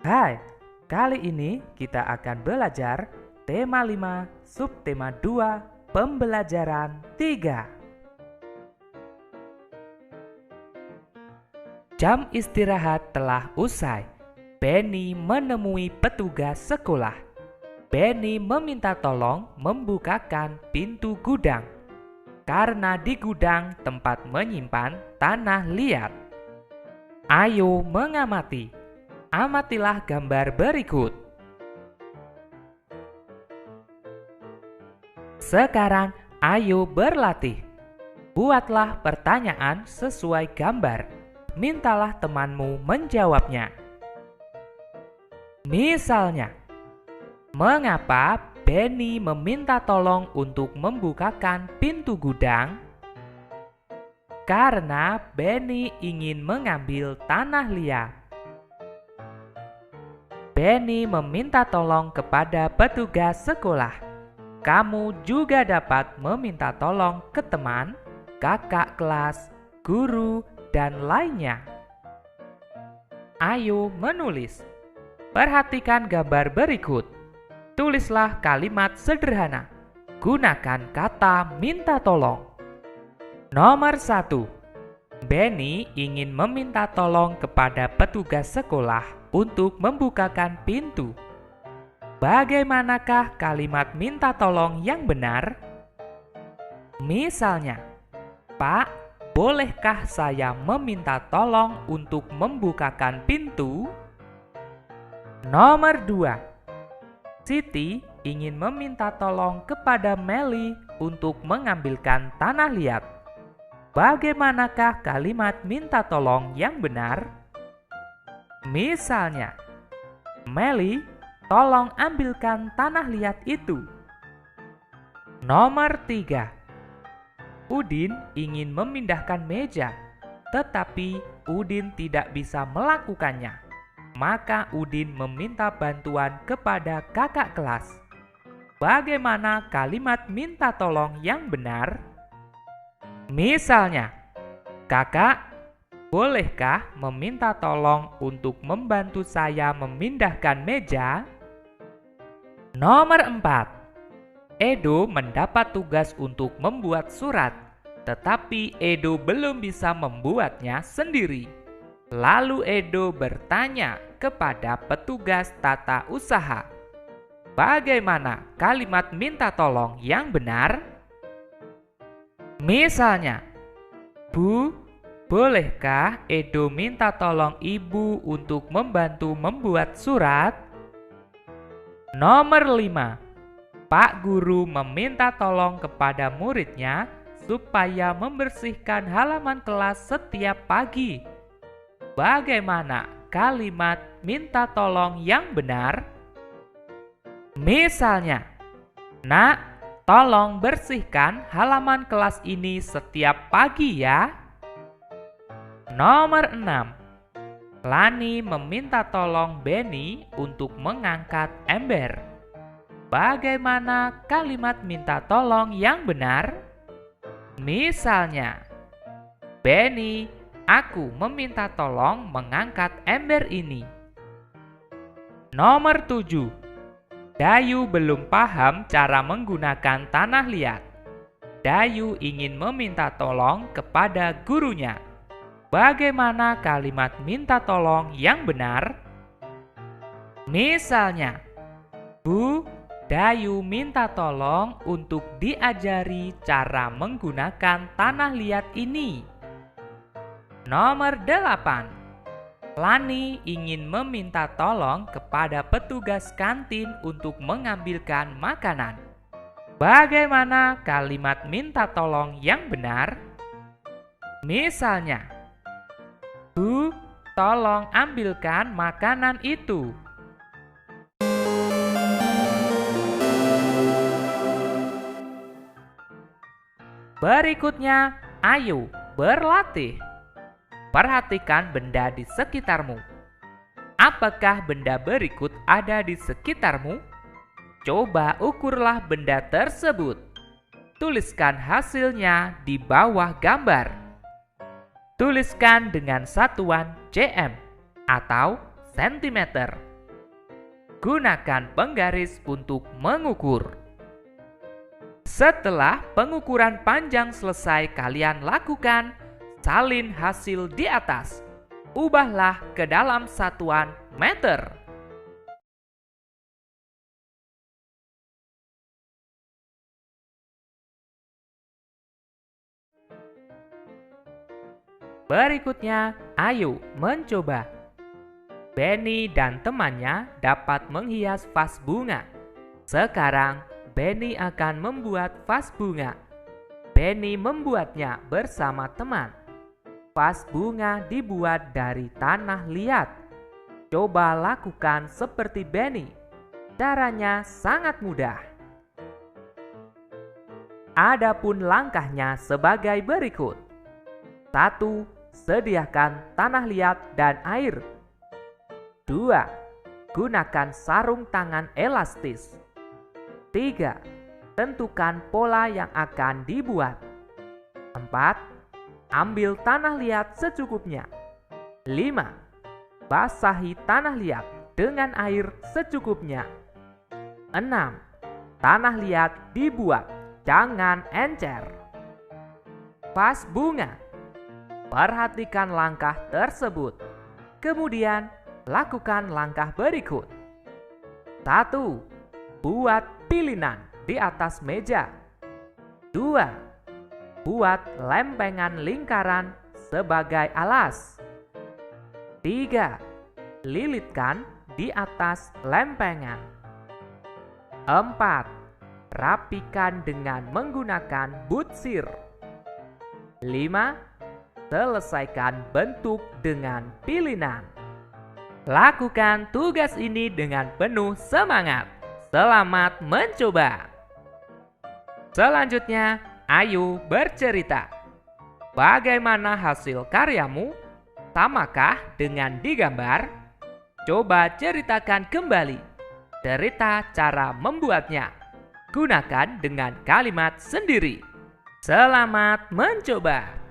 Hai, kali ini kita akan belajar tema 5, subtema 2, pembelajaran 3. Jam istirahat telah usai. Benny menemui petugas sekolah. Benny meminta tolong membukakan pintu gudang, karena di gudang tempat menyimpan tanah liat. Ayo mengamati. Amatilah gambar berikut. Sekarang ayo berlatih. Buatlah pertanyaan sesuai gambar. Mintalah temanmu menjawabnya. Misalnya, mengapa Benny meminta tolong untuk membukakan pintu gudang? Karena Benny ingin mengambil tanah liat. Benny meminta tolong kepada petugas sekolah. Kamu juga dapat meminta tolong ke teman, kakak kelas, guru, dan lainnya. Ayo menulis. Perhatikan gambar berikut. Tulislah kalimat sederhana. Gunakan kata minta tolong. Nomor 1. Benny ingin meminta tolong kepada petugas sekolah untuk membukakan pintu. Bagaimanakah kalimat minta tolong yang benar? Misalnya, Pak, bolehkah saya meminta tolong untuk membukakan pintu? Nomor 2. Siti ingin meminta tolong kepada Meli untuk mengambilkan tanah liat. Bagaimanakah kalimat minta tolong yang benar? Misalnya, Meli, tolong ambilkan tanah liat itu. Nomor 3. Udin ingin memindahkan meja, tetapi Udin tidak bisa melakukannya. Maka Udin meminta bantuan kepada kakak kelas. Bagaimana kalimat minta tolong yang benar? Misalnya, Kakak, bolehkah meminta tolong untuk membantu saya memindahkan meja? Nomor 4. Edo mendapat tugas untuk membuat surat, tetapi Edo belum bisa membuatnya sendiri. Lalu Edo bertanya kepada petugas tata usaha. Bagaimana kalimat minta tolong yang benar? Misalnya, Bu, bolehkah Edo minta tolong Ibu untuk membantu membuat surat? Nomor 5. Pak Guru meminta tolong kepada muridnya supaya membersihkan halaman kelas setiap pagi. Bagaimana kalimat minta tolong yang benar? Misalnya, Nak, tolong bersihkan halaman kelas ini setiap pagi ya. Nomor 6. Lani meminta tolong Benny untuk mengangkat ember. Bagaimana kalimat minta tolong yang benar? Misalnya, Benny, aku meminta tolong mengangkat ember ini. Nomor 7. Dayu belum paham cara menggunakan tanah liat. Dayu ingin meminta tolong kepada gurunya. Bagaimana kalimat minta tolong yang benar? Misalnya, Bu, Dayu minta tolong untuk diajari cara menggunakan tanah liat ini. Nomor 8. Lani ingin meminta tolong kepada petugas kantin untuk mengambilkan makanan. Bagaimana kalimat minta tolong yang benar? Misalnya, Bu, tolong ambilkan makanan itu. Berikutnya, ayo berlatih. Perhatikan benda di sekitarmu. Apakah benda berikut ada di sekitarmu? Coba ukurlah benda tersebut. Tuliskan hasilnya di bawah gambar. Tuliskan dengan satuan cm atau cm. Gunakan penggaris untuk mengukur. Setelah pengukuran panjang selesai kalian lakukan salin hasil di atas. Ubahlah ke dalam satuan meter. Berikutnya, ayo mencoba. Benny dan temannya dapat menghias vas bunga. Sekarang, Benny akan membuat vas bunga. Benny membuatnya bersama teman. Vas bunga dibuat dari tanah liat. Coba lakukan seperti Benny. Caranya sangat mudah. Adapun langkahnya sebagai berikut. 1. Sediakan tanah liat dan air. 2. Gunakan sarung tangan elastis. 3. Tentukan pola yang akan dibuat. 4. Ambil tanah liat secukupnya. 5. Basahi tanah liat dengan air secukupnya. 6. Tanah liat dibuat, jangan encer. Vas bunga. Perhatikan langkah tersebut. Kemudian, lakukan langkah berikut. 1. Buat pilinan di atas meja. 2. Buat lempengan lingkaran sebagai alas. 3. Lilitkan di atas lempengan. 4. Rapikan dengan menggunakan butsir. 5. Selesaikan bentuk dengan pilihan. Lakukan tugas ini dengan penuh semangat. Selamat mencoba. Selanjutnya, ayo bercerita. Bagaimana hasil karyamu? Samakah dengan digambar? Coba ceritakan kembali. Cerita cara membuatnya. Gunakan dengan kalimat sendiri. Selamat mencoba.